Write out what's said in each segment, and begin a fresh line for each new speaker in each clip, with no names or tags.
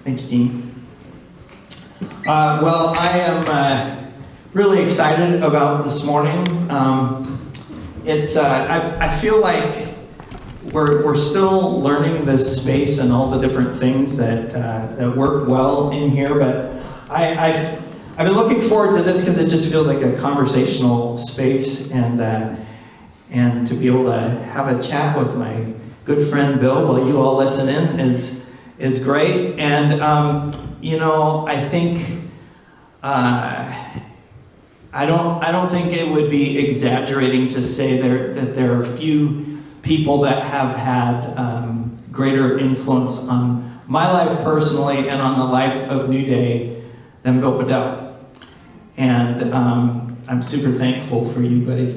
Thank you, Dean. Well, I am really excited about this morning. I feel like we're still learning this space and all the different things that work well in here, but I've been looking forward to this because it just feels like a conversational space, and to be able to have a chat with my good friend Bill while you all listen in is great. And I think I don't think it would be exaggerating to say that there are few people that have had greater influence on my life personally and on the life of New Day than Bill Bedell. And I'm super thankful for you, buddy.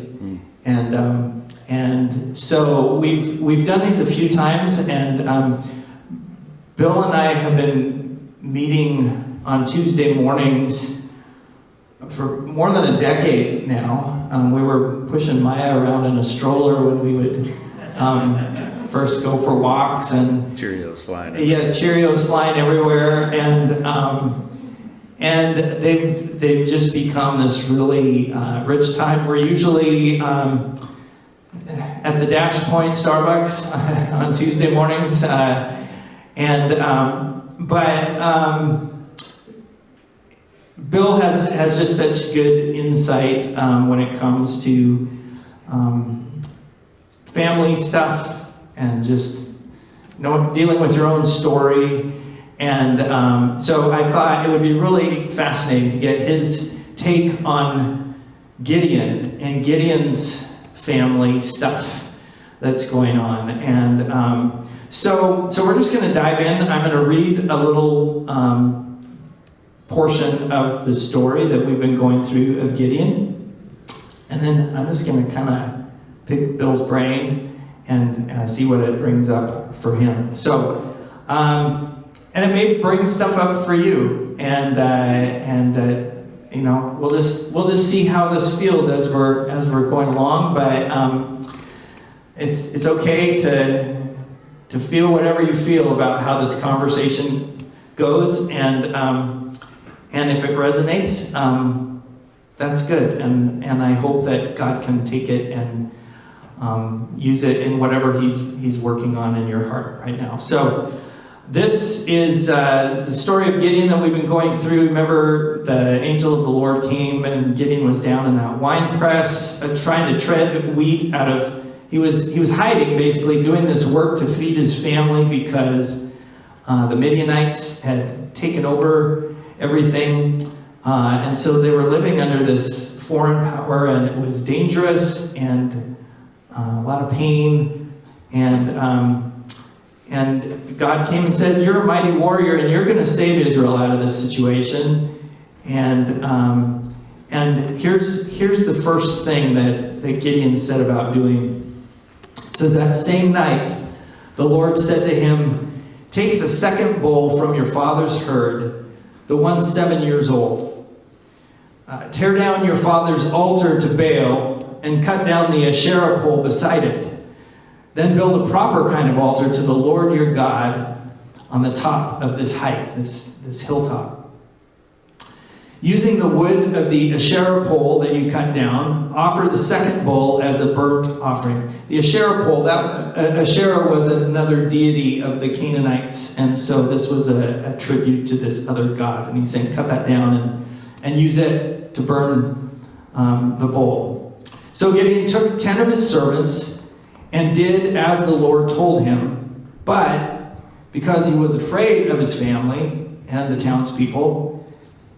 And so we've done these a few times, and Bill and I have been meeting on Tuesday mornings for more than a decade now. We were pushing Maya around in a stroller when we would first go for walks, and
Cheerios flying everywhere.
Yes, Cheerios flying everywhere, and they've just become this really rich time. We're usually at the Dash Point Starbucks on Tuesday mornings, but Bill has just such good insight when it comes to family stuff and just dealing with your own story. And so I thought it would be really fascinating to get his take on Gideon and Gideon's family stuff that's going on. And so we're just going to dive in. I'm going to read a little portion of the story that we've been going through of Gideon. And then I'm just going to kind of pick Bill's brain and see what it brings up for him. So, and it may bring stuff up for you, and we'll just see how this feels as we're going along. But it's okay to feel whatever you feel about how this conversation goes, and if it resonates, that's good. And I hope that God can take it and use it in whatever He's working on in your heart right now. So. This is the story of Gideon that we've been going through. Remember, the angel of the Lord came, and Gideon was down in that wine press trying to tread wheat out of... He was hiding, basically, doing this work to feed his family because the Midianites had taken over everything. And so they were living under this foreign power, and it was dangerous and a lot of pain. And God came and said, "You're a mighty warrior, and you're going to save Israel out of this situation." And here's the first thing that Gideon said about doing. It says, "That same night, the Lord said to him, 'Take the second bull from your father's herd, the one 7 years old. Tear down your father's altar to Baal and cut down the Asherah pole beside it. Then build a proper kind of altar to the Lord your God on the top of this height,'" this hilltop. "Using the wood of the Asherah pole that you cut down, offer the second bull as a burnt offering." The Asherah pole, Asherah was another deity of the Canaanites, and so this was a tribute to this other god. And he's saying, cut that down and use it to burn the bull. So Gideon took 10 of his servants and did as the Lord told him, but because he was afraid of his family and the townspeople,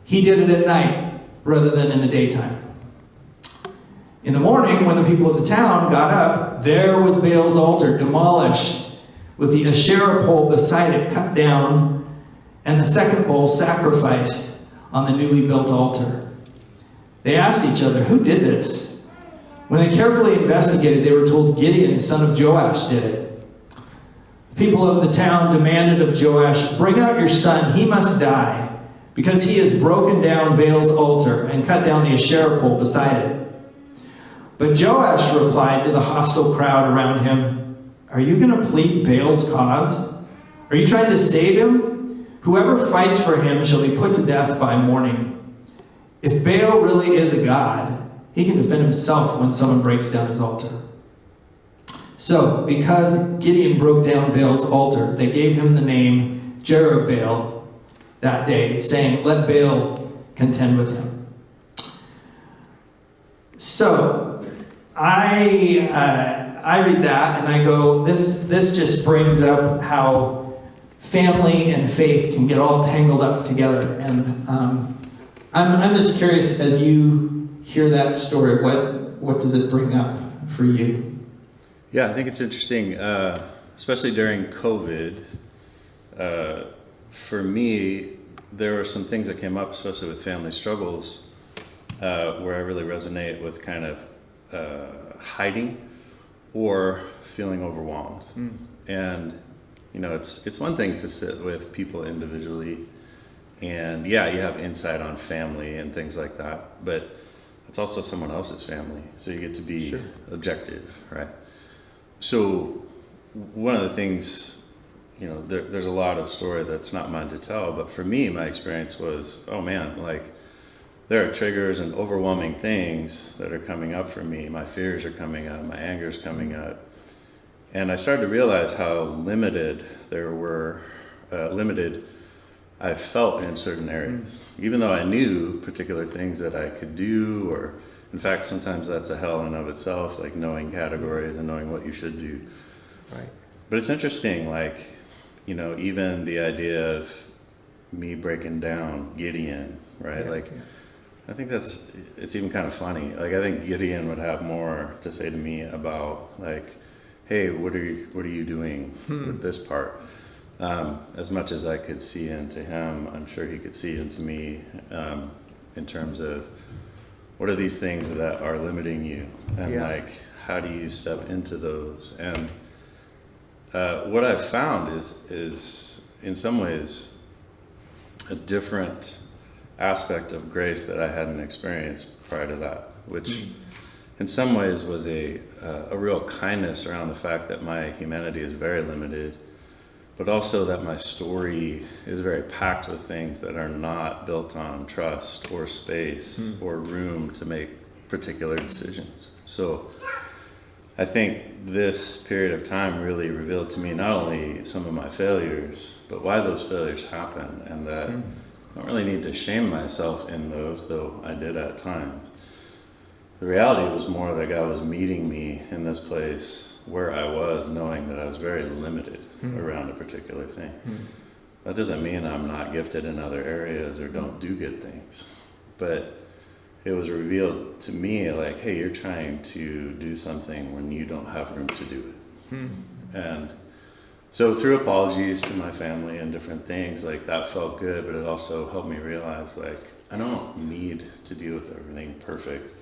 he did it at night rather than in the daytime. In the morning, when the people of the town got up, there was Baal's altar demolished, with the Asherah pole beside it cut down, and the second bull sacrificed on the newly built altar. They asked each other, "Who did this?" When they carefully investigated, they were told Gideon, son of Joash, did it. The people of the town demanded of Joash, "Bring out your son, he must die, because he has broken down Baal's altar and cut down the Asherah pole beside it." But Joash replied to the hostile crowd around him, "Are you going to plead Baal's cause? Are you trying to save him? Whoever fights for him shall be put to death by morning. If Baal really is a god, he can defend himself when someone breaks down his altar. So, because Gideon broke down Baal's altar, they gave him the name Jerubbaal that day, saying, "Let Baal contend with him." So, I read that and I go, this just brings up how family and faith can get all tangled up together. And I'm just curious, as you hear that story, what does it bring up for you?
Yeah, I think it's interesting, especially during COVID. For me, there were some things that came up, especially with family struggles, where I really resonate with kind of hiding or feeling overwhelmed. And you know, it's one thing to sit with people individually, and yeah, you have insight on family and things like that, but it's also someone else's family, so you get to be objective, right? So one of the things, you know, there's a lot of story that's not mine to tell, but for me, my experience was, oh man, like there are triggers and overwhelming things that are coming up for me. My fears are coming up, my anger is coming up. And I started to realize how limited I felt in certain areas. Even though I knew particular things that I could do, or in fact, sometimes that's a hell in of itself, like knowing categories and knowing what you should do.
Right.
But it's interesting, like, you know, even the idea of me breaking down Gideon, right? I think it's even kind of funny. Like, I think Gideon would have more to say to me about, like, hey, what are you doing with this part? As much as I could see into him, I'm sure he could see into me, in terms of what are these things that are limiting you, and like, how do you step into those? And what I've found is in some ways a different aspect of grace that I hadn't experienced prior to that, which in some ways was a real kindness around the fact that my humanity is very limited, but also that my story is very packed with things that are not built on trust or space or room to make particular decisions. So I think this period of time really revealed to me not only some of my failures, but why those failures happen, and that I don't really need to shame myself in those, though I did at times. The reality was more that God was meeting me in this place where I was, knowing that I was very limited around a particular thing. That doesn't mean I'm not gifted in other areas or don't do good things, but it was revealed to me like, hey, you're trying to do something when you don't have room to do it. And so through apologies to my family and different things, like that felt good, but it also helped me realize, like, I don't need to deal with everything perfect,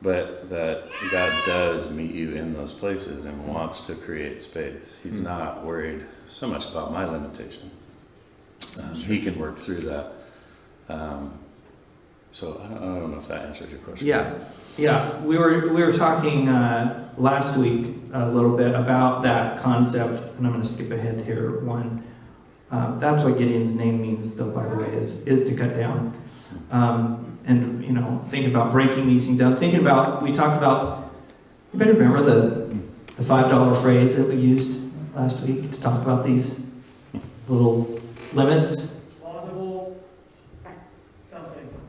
but that God does meet you in those places and wants to create space. He's not worried so much about my limitation. He can work through that. So I don't know if that answers your question.
Yeah. We were talking last week a little bit about that concept, and I'm going to skip ahead here. That's what Gideon's name means, though, by the way, is to cut down. And, you know, think about breaking these things down. We talked about, you better remember the $5 phrase that we used last week to talk about these little limits.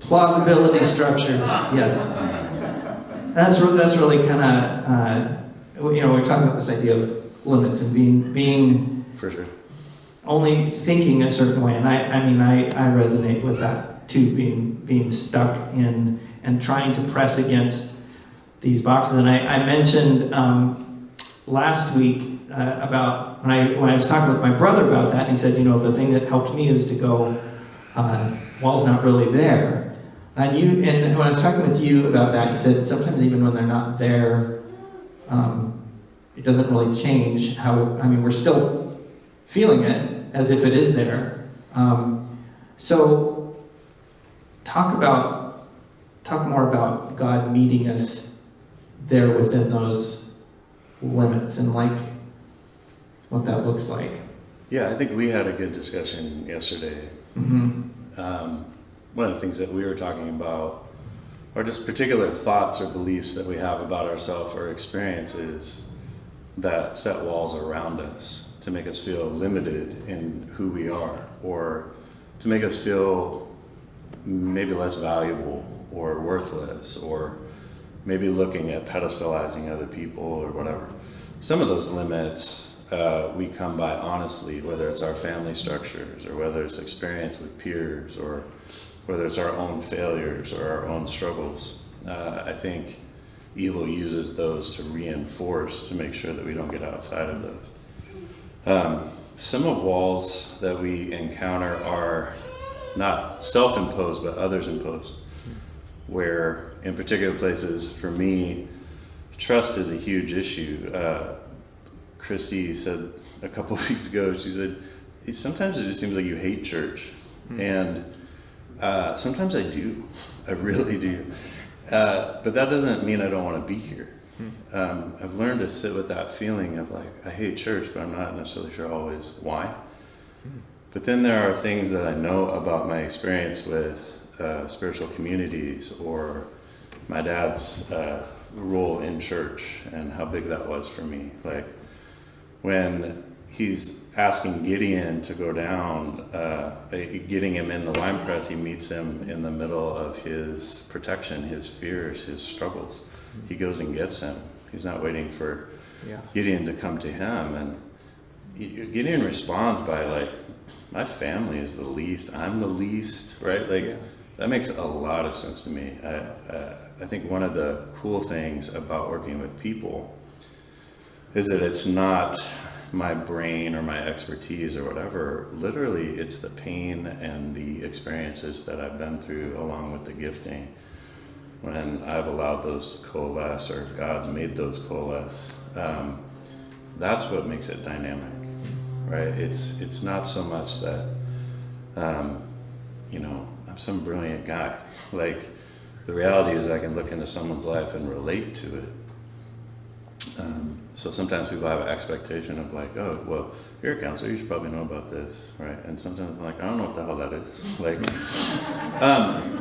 Plausibility structures, yes. That's really kind of, you know, we're talking about this idea of limits and being
for sure,
only thinking a certain way. And I resonate with that too, being stuck in and trying to press against these boxes. And I mentioned last week about when I was talking with my brother about that, and he said, you know, the thing that helped me is to go, wall's not really there. And when I was talking with you about that, you said sometimes even when they're not there, it doesn't really change we're still feeling it as if it is there. So talk more about God meeting us there within those limits and like what that looks like.
Yeah, I think we had a good discussion yesterday. One of the things that we were talking about are just particular thoughts or beliefs that we have about ourselves or experiences that set walls around us to make us feel limited in who we are, or to make us feel maybe less valuable or worthless, or maybe looking at pedestalizing other people or whatever. Some of those limits we come by honestly, whether it's our family structures, or whether it's experience with peers, or whether it's our own failures or our own struggles. I think evil uses those to reinforce, to make sure that we don't get outside of those. Some of walls that we encounter are not self-imposed, but others imposed, where in particular places, for me, trust is a huge issue. Christy said a couple of weeks ago, she said, sometimes it just seems like you hate church. And sometimes I do. I really do. But that doesn't mean I don't want to be here. I've learned to sit with that feeling of like, I hate church, but I'm not necessarily sure always why. But then there are things that I know about my experience with spiritual communities, or my dad's role in church and how big that was for me. Like when he's asking Gideon to go down, getting him in the wine press, he meets him in the middle of his protection, his fears, his struggles. He goes and gets him. He's not waiting for Gideon to come to him. And Gideon responds by like, my family is the least, I'm the least, right? Like that makes a lot of sense to me. I think one of the cool things about working with people is that it's not my brain or my expertise or whatever. Literally, it's the pain and the experiences that I've been through along with the gifting. When I've allowed those to coalesce, or if God's made those coalesce, that's what makes it dynamic, right? It's not so much that, I'm some brilliant guy. Like, the reality is I can look into someone's life and relate to it. So sometimes people have an expectation of like, oh, well, you're a counselor, you should probably know about this, right? And sometimes I'm like, I don't know what the hell that is. Like,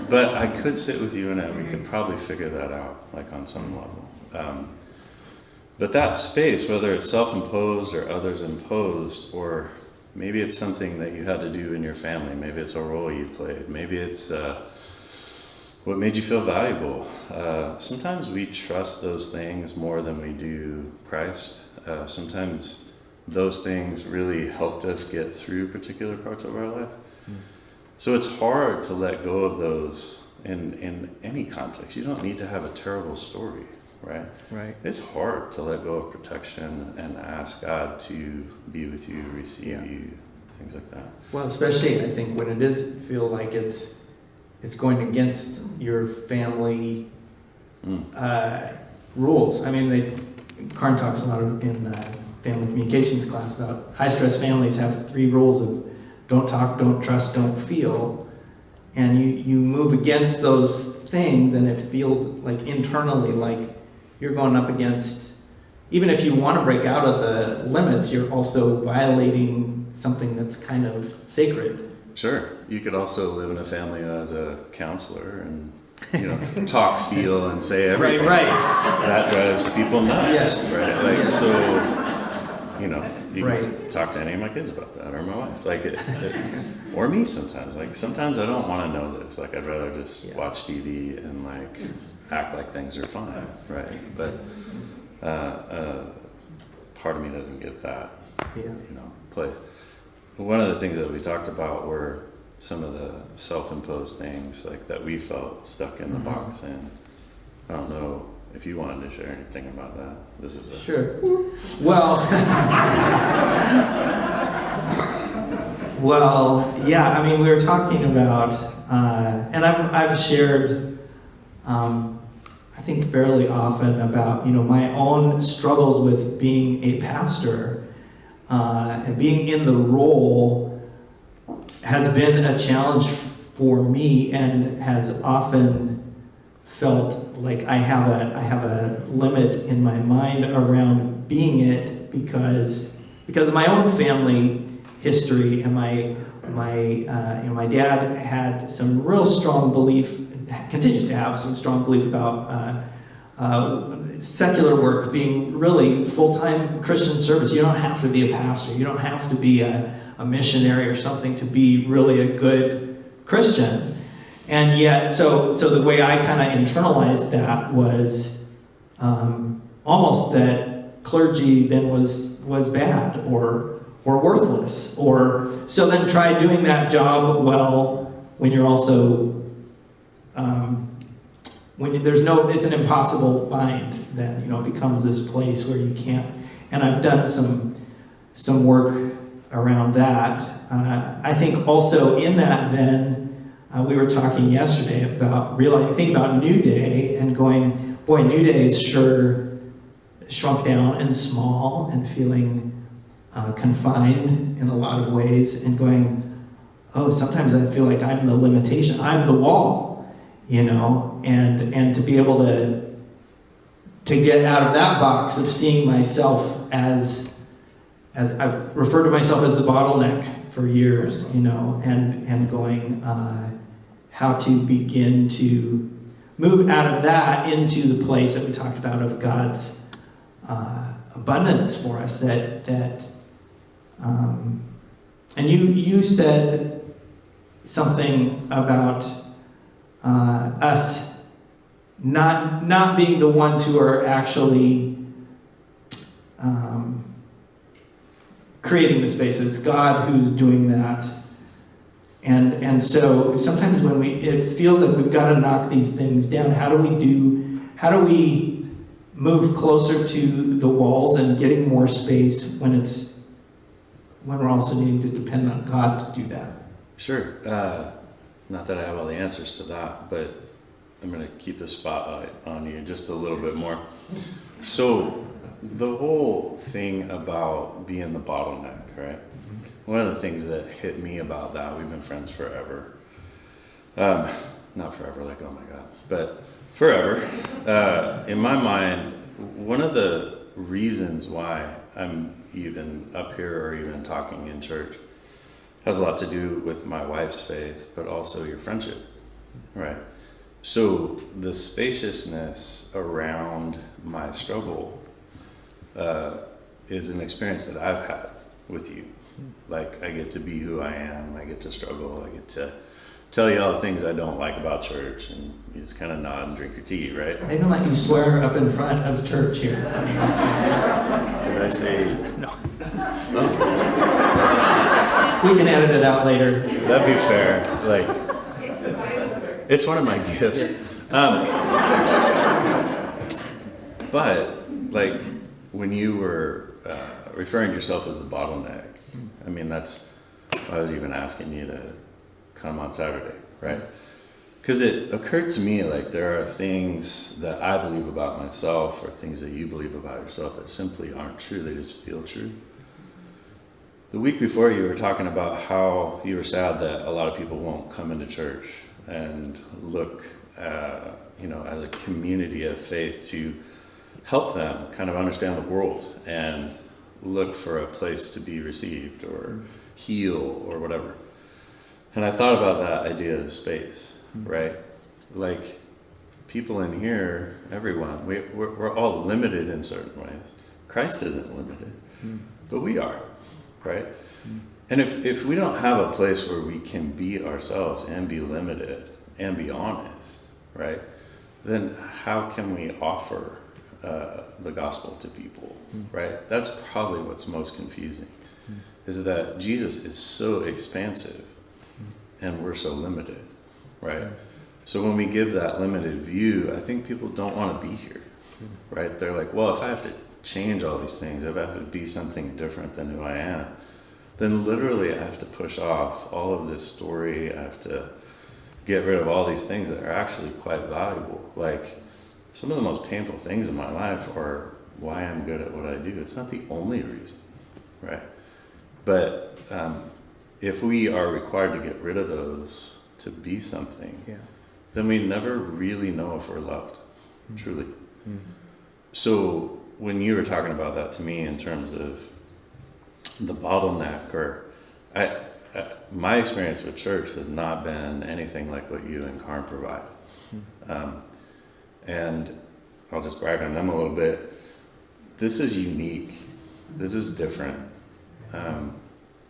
but I could sit with you and we could probably figure that out, like on some level. But that space, whether it's self-imposed or others imposed, or maybe it's something that you had to do in your family, maybe it's a role you played, maybe it's what made you feel valuable. Sometimes we trust those things more than we do Christ. Sometimes those things really helped us get through particular parts of our life. So it's hard to let go of those in any context. You don't need to have a terrible story, right?
Right.
It's hard to let go of protection and ask God to be with you, receive you, things like that.
Well, especially I think when it is feel like it's going against your family rules. I mean, Karn talks a lot in family communications class about high-stress families have 3 rules of don't talk, don't trust, don't feel. And you move against those things, and it feels like internally like you're going up against, even if you want to break out of the limits, you're also violating something that's kind of sacred.
Sure. You could also live in a family as a counselor and, talk, feel, and say everything.
Right.
That drives people nuts,
Yes.
right? Like,
Yes.
So, you
Right.
can talk to any of my kids about that, or my wife. Like, or me sometimes. Like, sometimes I don't want to know this. Like, I'd rather just watch TV and, like, act like things are fine, right? But part of me doesn't get that, place. One of the things that we talked about were some of the self-imposed things like that we felt stuck in the box, and I don't know if you wanted to share anything about that. This is
Sure. Well, yeah. I mean, we were talking about, and I've shared, I think fairly often about my own struggles with being a pastor. And being in the role has been a challenge for me, and has often felt like I have a limit in my mind around being it because of my own family history, and my dad had some real strong belief, continues to have some strong belief about secular work being really full-time Christian service. You don't have to be a pastor. You don't have to be a missionary or something to be really a good Christian. And yet, so the way I kind of internalized that was almost that clergy then was bad or worthless. So then try doing that job well when you're also it's an impossible bind. Then it becomes this place where you can't. And I've done some work around that. I think also in that then. We were talking yesterday about thinking about New Day and going, boy, New Day is sure shrunk down and small and feeling confined in a lot of ways, and going, oh, sometimes I feel like I'm the limitation, I'm the wall, and to be able to get out of that box of seeing myself as I've referred to myself as the bottleneck for years, and going, how to begin to move out of that into the place that we talked about of God's abundance for us. And you said something about us not being the ones who are actually creating the space. It's God who's doing that. And so sometimes when it feels like we've got to knock these things down, how do we move closer to the walls and getting more space when we're also needing to depend on God to do that?
Sure. Not that I have all the answers to that, but I'm going to keep the spotlight on you just a little bit more. So the whole thing about being the bottleneck, right? One of the things that hit me about that, we've been friends forever. Not forever, like, oh my God, but forever. In my mind, one of the reasons why I'm even up here or even talking in church has a lot to do with my wife's faith, but also your friendship, right? So the spaciousness around my struggle is an experience that I've had with you. Like, I get to be who I am, I get to struggle, I get to tell you all the things I don't like about church, and you just kind of nod and drink your tea, right?
I didn't let you swear up in front of church here.
Did I say?
No.
No?
We can edit it out later.
That'd be fair. Like, it's one of my gifts. But, like, when you were referring to yourself as the bottleneck, I mean, that's why I was even asking you to come on Saturday, right? Because it occurred to me, like, there are things that I believe about myself or things that you believe about yourself that simply aren't true. They just feel true. The week before, you were talking about how you were sad that a lot of people won't come into church and look, as a community of faith to help them kind of understand the world and look for a place to be received or heal or whatever. And I thought about that idea of space, right? Like, people in here, everyone, we're all limited in certain ways. Christ isn't limited, but we are, right? And if we don't have a place where we can be ourselves and be limited and be honest, right, then how can we offer the gospel to people, right? That's probably what's most confusing, is that Jesus is so expansive and we're so limited, right? So when we give that limited view, I think people don't want to be here, right? They're like, well, if I have to change all these things, if I have to be something different than who I am, then literally I have to push off all of this story. I have to get rid of all these things that are actually quite valuable. Like, some of the most painful things in my life are why I'm good at what I do. It's not the only reason, right? But if we are required to get rid of those to be something, then we never really know if we're loved, truly. So when you were talking about that to me in terms of the bottleneck or My experience with church has not been anything like what you and Karn provide. And I'll just brag on them a little bit. This is unique. This is different. And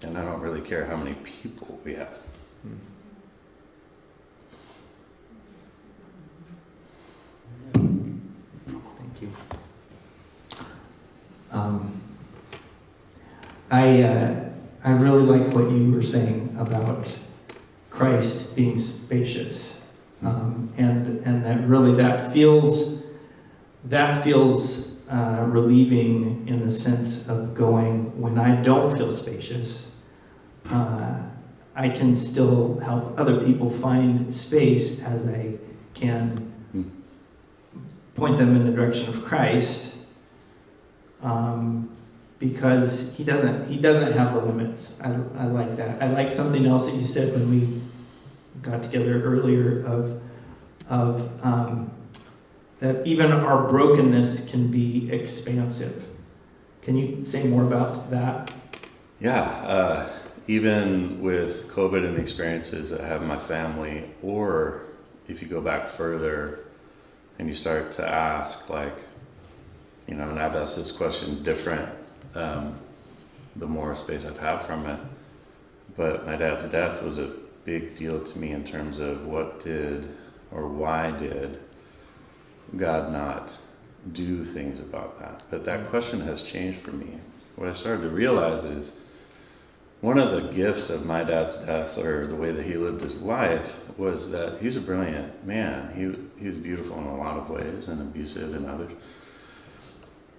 I don't really care how many people we have.
Thank you. I really like what you were saying about Christ being spacious, and that feels relieving in the sense of going, when I don't feel spacious, I can still help other people find space as I can point them in the direction of Christ, because he doesn't have the limits. I like that. I like something else that you said when we got together earlier of that even our brokenness can be expansive. Can you say more about that?
Yeah, even with COVID and the experiences that I have in my family, or if you go back further and you start to ask, like, and I've asked this question different the more space I've had from it, but my dad's death was a big deal to me in terms of why did God not do things about that? But that question has changed for me. What I started to realize is one of the gifts of my dad's death, or the way that he lived his life, was that he was a brilliant man. He was beautiful in a lot of ways and abusive in others.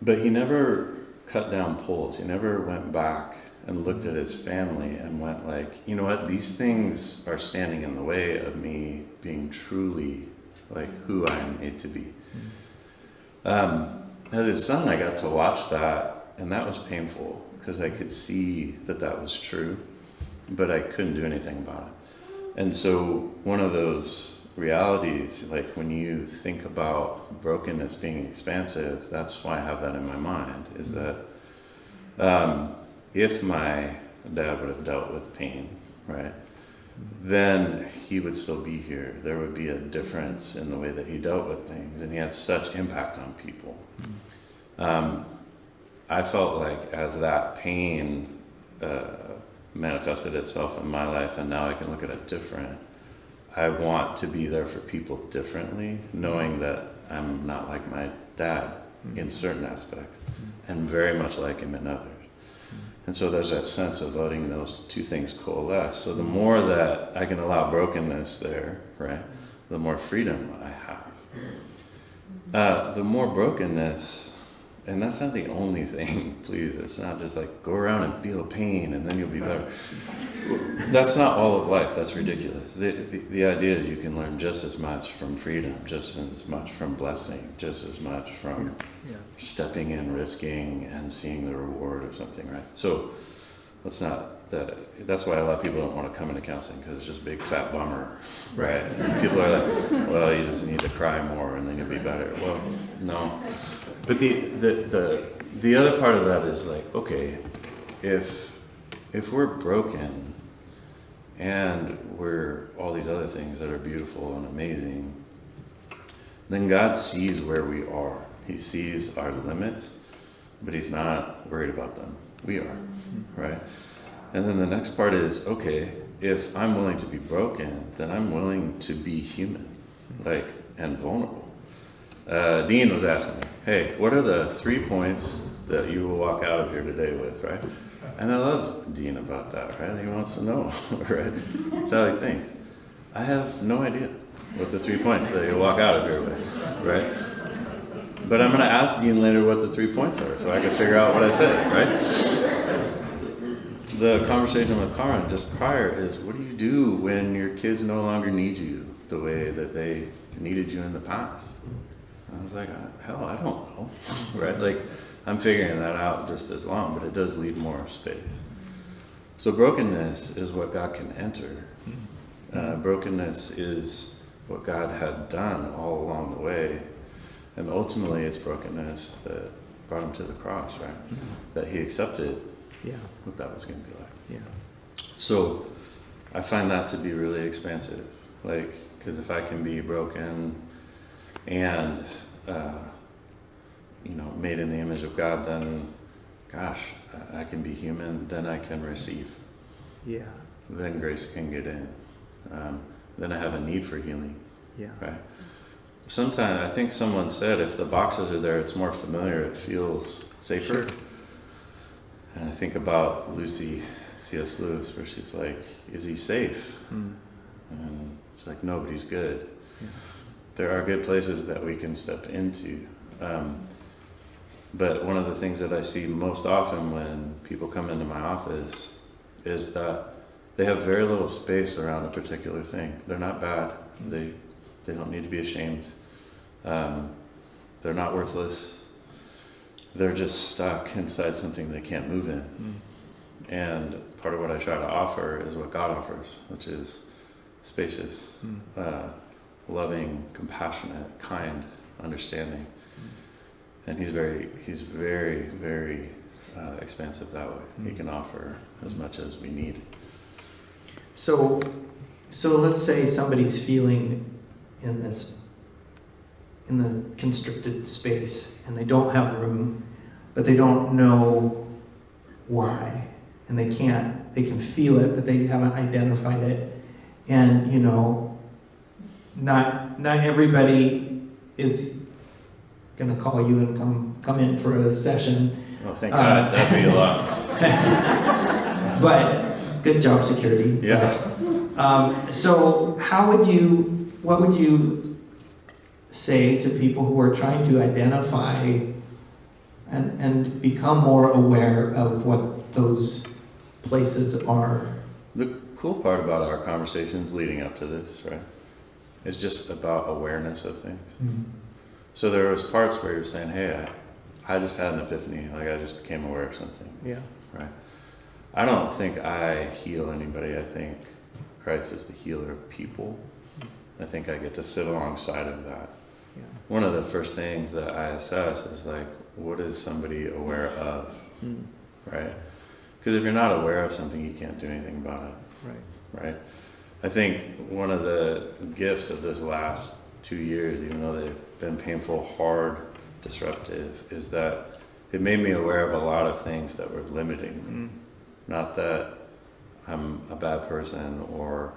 But he never cut down poles. He never went back and looked at his family and went like, you know what, these things are standing in the way of me being truly like who I am made to be. As his son, I got to watch that, and that was painful because I could see that was true, but I couldn't do anything about it. And so one of those realities, like when you think about brokenness being expansive, that's why I have that in my mind, is that if my dad would have dealt with pain, right, then he would still be here. There would be a difference in the way that he dealt with things, and he had such impact on people. I felt like as that pain manifested itself in my life, and now I can look at it different, I want to be there for people differently, knowing that I'm not like my dad in certain aspects, and very much like him in others. And so there's that sense of letting those two things coalesce. So the more that I can allow brokenness there, right, the more freedom I have. The more brokenness, and that's not the only thing, please. It's not just like go around and feel pain and then you'll be better. That's not all of life. That's ridiculous. The idea is you can learn just as much from freedom, just as much from blessing, just as much from stepping in, risking, and seeing the reward of something, right? So that's why a lot of people don't want to come into counseling, because it's just a big fat bummer, right? And people are like, well, you just need to cry more and then you'll be better. Well, no. But the other part of that is like, okay, if we're broken and we're all these other things that are beautiful and amazing, then God sees where we are. He sees our limits, but he's not worried about them. We are, right? And then the next part is, okay, if I'm willing to be broken, then I'm willing to be human, like, and vulnerable. Dean was asking me, hey, what are the 3 points that you will walk out of here today with, right? And I love Dean about that, right? He wants to know, right? That's how he thinks. I have no idea what the 3 points that you'll walk out of here with, right? But I'm going to ask Dean later what the 3 points are, so I can figure out what I said, right? The conversation with Karan just prior is, what do you do when your kids no longer need you the way that they needed you in the past? I was like, hell, I don't know, right? Like, I'm figuring that out just as long, but it does leave more space. So brokenness is what God can enter. Brokenness is what God had done all along the way. And ultimately, it's brokenness that brought him to the cross, right? That he accepted what that was going to be like.
Yeah.
So I find that to be really expansive. Like, because if I can be broken and, made in the image of God, then, gosh, I can be human, then I can receive.
Yeah.
Then grace can get in. Then I have a need for healing.
Yeah.
Right? Sometimes, I think someone said, if the boxes are there, it's more familiar, it feels safer.
Sure.
And I think about Lucy, C.S. Lewis, where she's like, is he safe? And she's like, nobody's good.
Yeah.
There are good places that we can step into. But one of the things that I see most often when people come into my office is that they have very little space around a particular thing. They're not bad. They don't need to be ashamed. They're not worthless. They're just stuck inside something they can't move in. And part of what I try to offer is what God offers, which is spacious, loving, compassionate, kind, understanding. And he's very, very expansive that way. He can offer as much as we need.
So let's say somebody's feeling in the constricted space, and they don't have room, but they don't know why, and they can feel it, but they haven't identified it. And not everybody is going to call you and come in for a session.
Oh, thank God, that'd be a lot.
But good job, security.
Yeah.
So what would you say to people who are trying to identify and become more aware of what those places are?
The cool part about our conversations leading up to this, right, is just about awareness of things. So there was parts where you're saying, hey, I just had an epiphany, like I just became aware of something.
Yeah.
Right? I don't think I heal anybody. I think Christ is the healer of people. I think I get to sit alongside of that.
Yeah.
One of the first things that I assess is like, what is somebody aware of? Right? Because if you're not aware of something, you can't do anything about it. Right? I think one of the gifts of this last 2 years, even though they've been painful, hard, disruptive, is that it made me aware of a lot of things that were limiting me. Not that I'm a bad person or,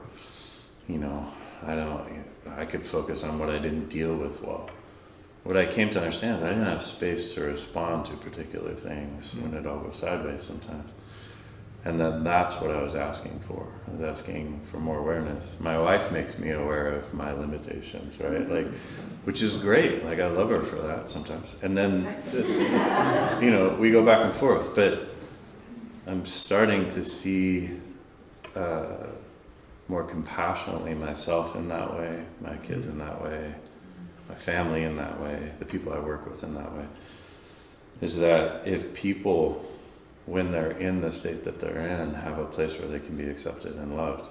I could focus on what I didn't deal with well. What I came to understand is I didn't have space to respond to particular things when it all goes sideways sometimes. And then that's what I was asking for. I was asking for more awareness. My wife makes me aware of my limitations, right? Like, which is great. Like, I love her for that sometimes. And then, we go back and forth. But I'm starting to see more compassionately myself in that way, my kids in that way, my family in that way, the people I work with in that way. Is that if people, when they're in the state that they're in, have a place where they can be accepted and loved,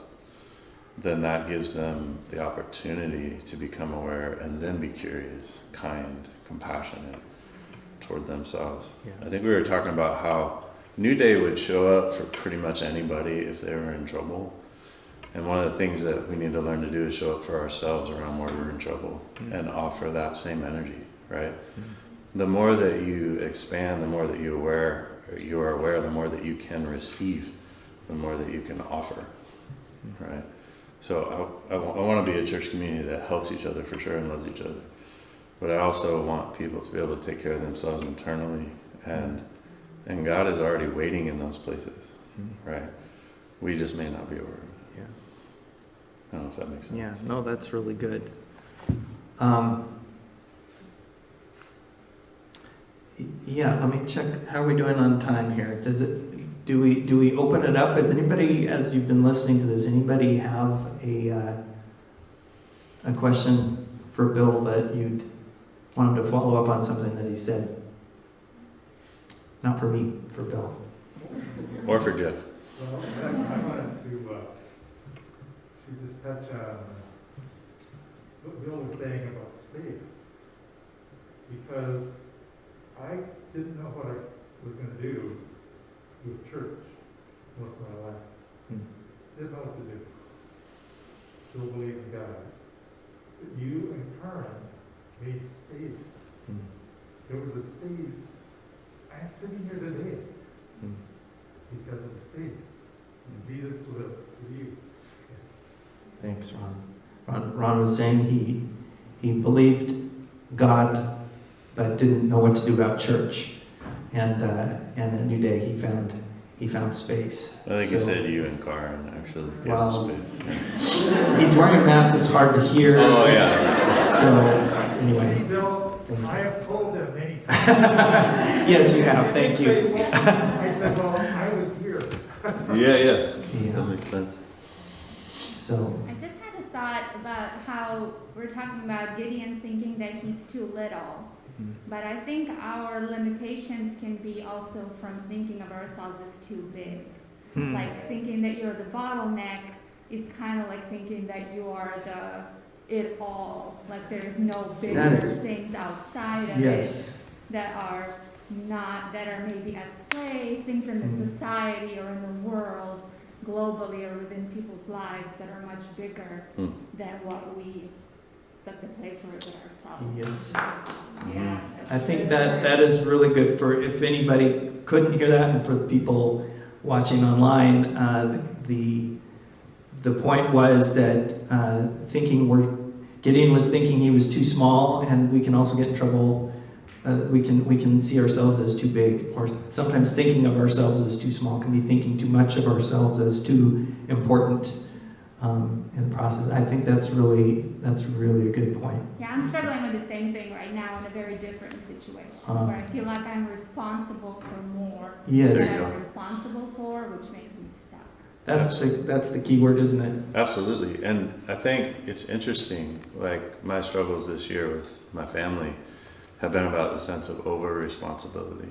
then that gives them the opportunity to become aware and then be curious, kind, compassionate toward themselves. Yeah. I think we were talking about how New Day would show up for pretty much anybody if they were in trouble. And one of the things that we need to learn to do is show up for ourselves around where we're in trouble and offer that same energy, right? The more that you expand, the more that you are aware, the more that you can receive, the more that you can offer, right? So I want to be a church community that helps each other for sure and loves each other. But I also want people to be able to take care of themselves internally, and God is already waiting in those places, right? We just may not be aware of it.
Yeah.
I don't know if that makes sense.
Yeah, no, that's really good. Yeah, let me check. How are we doing on time here? Do we open it up? Does anybody, as you've been listening to this, anybody have a question for Bill that you'd want him to follow up on something that he said? Not for me, for Bill.
Or for Jeff.
Well, I wanted to just touch on what Bill was saying about space, because I didn't know what I was going to do with church most of my life. made space. There was a space. I'm sitting here today because of the space. Jesus will leave.
Thanks, Ron. Ron was saying he believed God, but didn't know what to do about church. And a new day, he found space.
I think he said you and Karen actually gave
Well,
him space. Yeah.
He's wearing a mask; it's hard to hear.
Oh yeah.
So
See,
anyway,
Bill,
Thank you.
I have told them many times.
yes, you have. Thank you.
I said, well, I was here.
Yeah.
Yeah.
That makes sense.
So
I just had a thought about how we're talking about Gideon thinking that he's too little. But I think our limitations can be also from thinking of ourselves as too big. Like thinking that you're the bottleneck is kind of like thinking that you are the it all. Like there's no bigger things outside of it that are maybe at play, things in the society or in the world, globally or within people's lives that are much bigger than the place where we're ourselves.
yes.
Yeah.
I think that is really good for if anybody couldn't hear that, and for the people watching online. The point was that Gideon was thinking he was too small, and we can also get in trouble. We can see ourselves as too big, or sometimes thinking of ourselves as too small can be thinking too much of ourselves as too important in the process. I think that's really a good point.
Yeah, I'm struggling with the same thing right now in a very different situation where I feel like I'm responsible for more
Yes.
than I'm responsible for, which makes me stuck.
That's the key word, isn't it?
Absolutely. And I think it's interesting, like my struggles this year with my family have been about the sense of over-responsibility.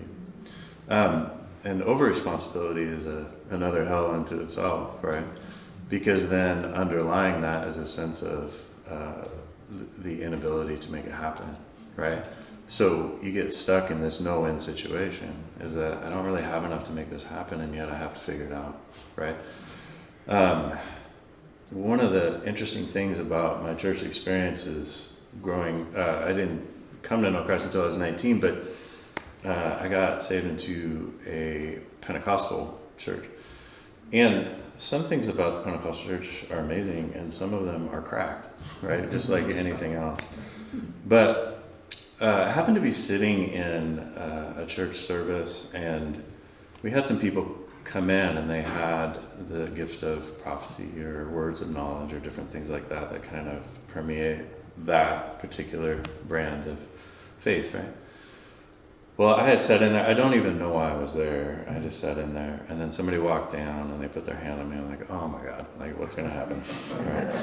And over-responsibility is another hell unto itself, right? Because then underlying that is a sense of the inability to make it happen, right? So you get stuck in this no-win situation, is that I don't really have enough to make this happen, and yet I have to figure it out, right? One of the interesting things about my church experience is growing, I didn't come to know Christ until I was 19, but I got saved into a Pentecostal church. And some things about the Pentecostal church are amazing, and some of them are cracked, right? Just like anything else. But I happened to be sitting in a church service, and we had some people come in, and they had the gift of prophecy or words of knowledge or different things like that that kind of permeate that particular brand of faith, right? Well, I had sat in there. I don't even know why I was there. I just sat in there, and then somebody walked down, and they put their hand on me. I'm like, oh my God, like what's going to happen? Right?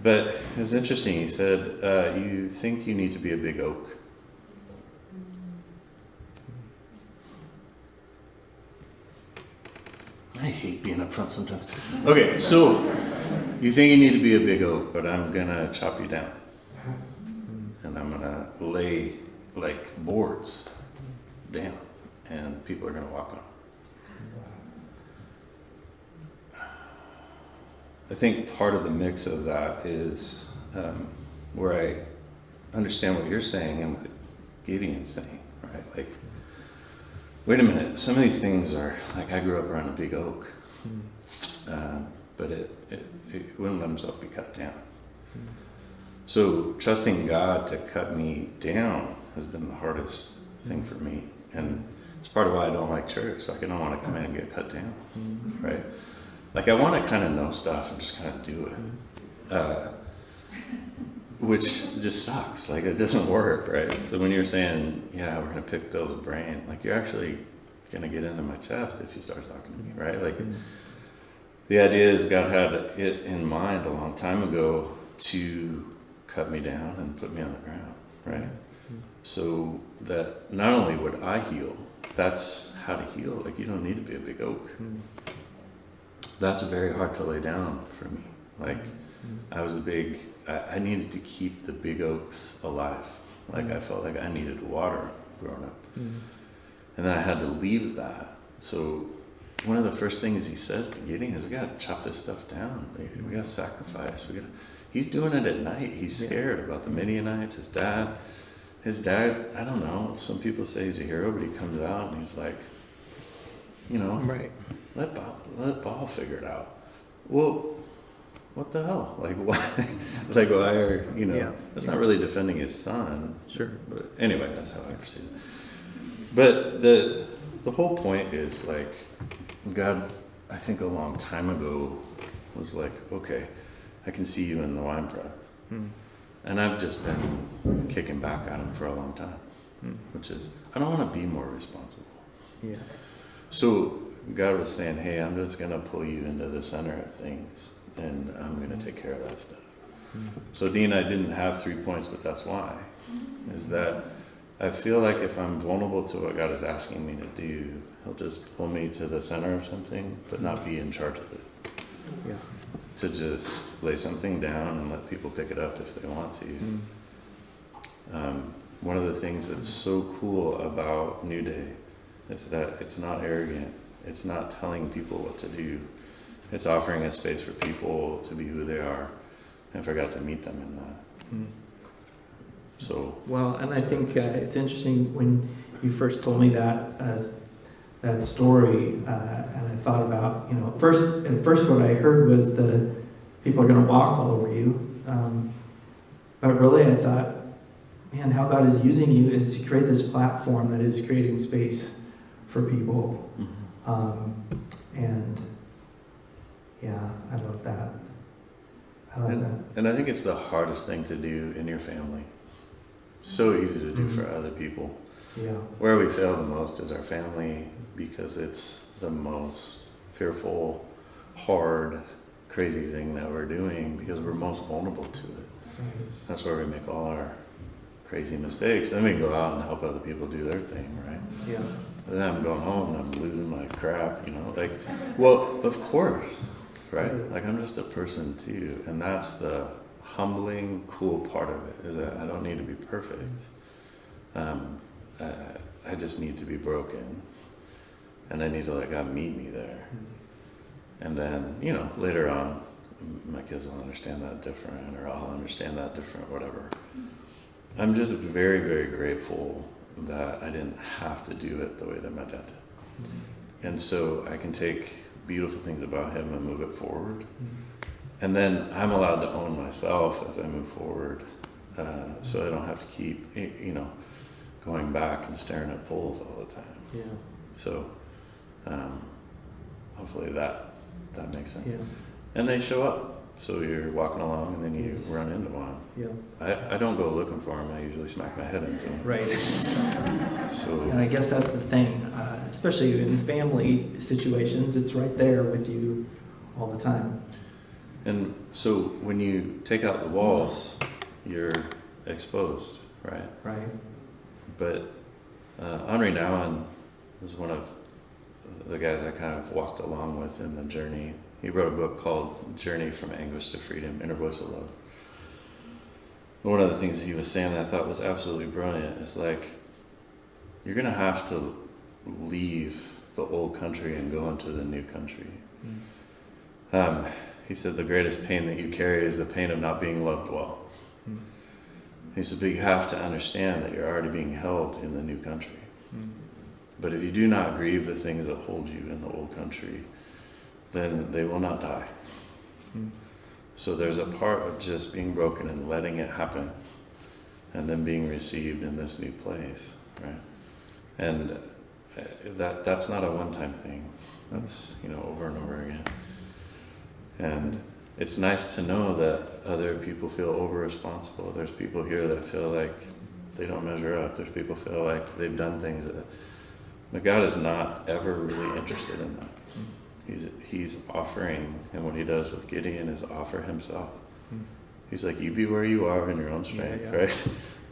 But it was interesting. He said, you think you need to be a big oak. I hate being up front sometimes. Okay, so you think you need to be a big oak, but I'm going to chop you down. And I'm going to lay like boards down, and people are going to walk on. I think part of the mix of that is where I understand what you're saying and what Gideon's saying, right? Like, wait a minute, some of these things are, like I grew up around a big oak, but it wouldn't let himself be cut down. So trusting God to cut me down has been the hardest thing for me. And it's part of why I don't like church. Like I don't want to come in and get cut down, right? Like I want to kind of know stuff and just kind of do it, which just sucks. Like it doesn't work, right? So when you're saying, yeah, we're going to pick Bill's brain, like you're actually going to get into my chest if you start talking to me, right? Like the idea is God had it in mind a long time ago to cut me down and put me on the ground, right? So that not only would I heal, that's how to heal. Like you don't need to be a big oak. That's very hard to lay down for me. Like I needed to keep the big oaks alive. Like I felt like I needed water growing up. And then I had to leave that. So one of the first things he says to Gideon is we got to chop this stuff down. We got to sacrifice. he's doing it at night. He's scared about the Midianites. His dad, I don't know. Some people say he's a hero, but he comes out and he's like, you know,
Right.
let Baal figure it out. Well, what the hell? Like, why? Like, why are, you know, that's not really defending his son.
Sure.
But anyway, that's how I perceive it. But the whole point is, like, God, I think a long time ago, was like, okay, I can see you in the wine press. And I've just been kicking back at him for a long time, which is, I don't want to be more responsible.
Yeah.
So God was saying, hey, I'm just going to pull you into the center of things, and I'm going to take care of that stuff. So Dean, I didn't have 3 points, but that's why, is that I feel like if I'm vulnerable to what God is asking me to do, he'll just pull me to the center of something, but not be in charge of it.
Yeah.
To just lay something down and let people pick it up if they want to. One of the things that's so cool about New Day is that it's not arrogant. It's not telling people what to do. It's offering a space for people to be who they are, and for God to meet them in that. So
Well, and I think it's interesting when you first told me that story, and I thought about, you know, at first what I heard was the people are going to walk all over you, but really I thought, man, how God is using you is to create this platform that is creating space for people, and yeah, I love that. I love that.
And I think it's the hardest thing to do in your family. So easy to do for other people.
Yeah.
Where we fail the most is our family, because it's the most fearful, hard, crazy thing that we're doing, because we're most vulnerable to it. That's where we make all our crazy mistakes. Then we can go out and help other people do their thing, right?
Yeah.
And then I'm going home and I'm losing my crap, you know? Like, well, of course, right? Like, I'm just a person too. And that's the humbling, cool part of it, is that I don't need to be perfect. I just need to be broken. And I need to let God meet me there. And then, you know, later on, my kids will understand that different, or I'll understand that different, whatever. I'm just very, very grateful that I didn't have to do it the way that my dad did. And so I can take beautiful things about him and move it forward. And then I'm allowed to own myself as I move forward, so I don't have to keep, you know, going back and staring at poles all the time.
Yeah.
So hopefully that makes sense.
Yeah.
And they show up. So you're walking along and then you run into one.
Yeah.
I don't go looking for them. I usually smack my head into them.
Right.
So
And I guess that's the thing, especially in family situations, it's right there with you all the time.
And so when you take out the walls, you're exposed, right?
Right.
But Henri Nouwen was one of the guys I kind of walked along with in the journey. He wrote a book called Journey from Anguish to Freedom, Inner Voice of Love. One of the things he was saying that I thought was absolutely brilliant is, like, you're going to have to leave the old country and go into the new country. He said the greatest pain that you carry is the pain of not being loved well. He said, but you have to understand that you're already being held in the new country. But if you do not grieve the things that hold you in the old country, then they will not die. So there's a part of just being broken and letting it happen, and then being received in this new place, right? And that's not a one-time thing. That's, you know, over and over again. And it's nice to know that other people feel over-responsible. There's people here that feel like they don't measure up. There's people feel like they've done things that... But God is not ever really interested in that. He's offering, and what he does with Gideon is offer himself. He's like, you be where you are in your own strength, right?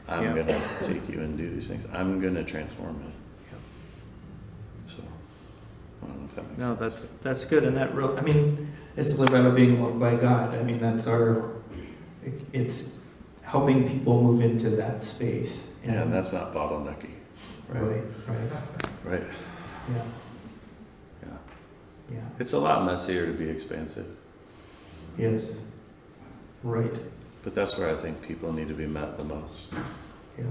I'm going to take you and do these things. I'm going to transform it. So, I don't know if that makes sense.
No, that's good. And that real, I mean, it's live out of being loved by God. I mean, that's it's helping people move into that space.
And that's not bottlenecky. Right.
Yeah.
Yeah.
Yeah.
It's a lot messier to be expansive.
Yes. Right.
But that's where I think people need to be met the most.
Yeah.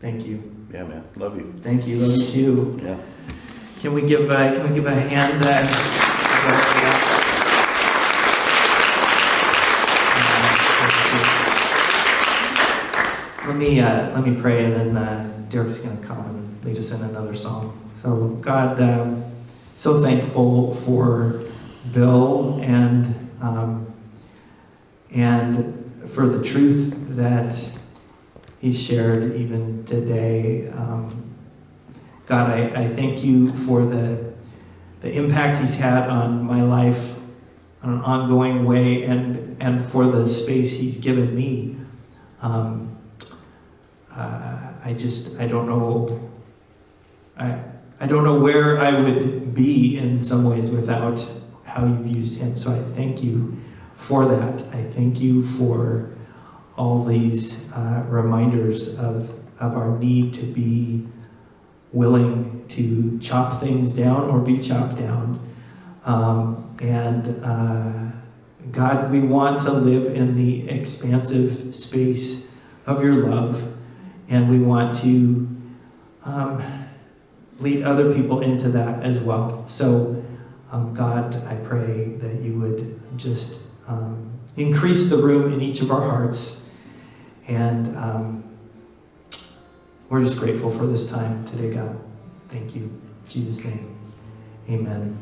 Thank you.
Yeah, man. Love you.
Thank you. Love you too.
Yeah.
Can we give a hand? Let me pray, and then Derek's going to come and lead us in another song. So God, so thankful for Bill and for the truth that he's shared even today. God, I thank you for the impact he's had on my life in an ongoing way, and for the space he's given me. I don't know. I don't know where I would be in some ways without how you've used him. So I thank you for that. I thank you for all these reminders of our need to be willing to chop things down or be chopped down. God, we want to live in the expansive space of your love, and we want to lead other people into that as well. So, God, I pray that you would just increase the room in each of our hearts. And we're just grateful for this time today, God. Thank you. In Jesus' name, amen.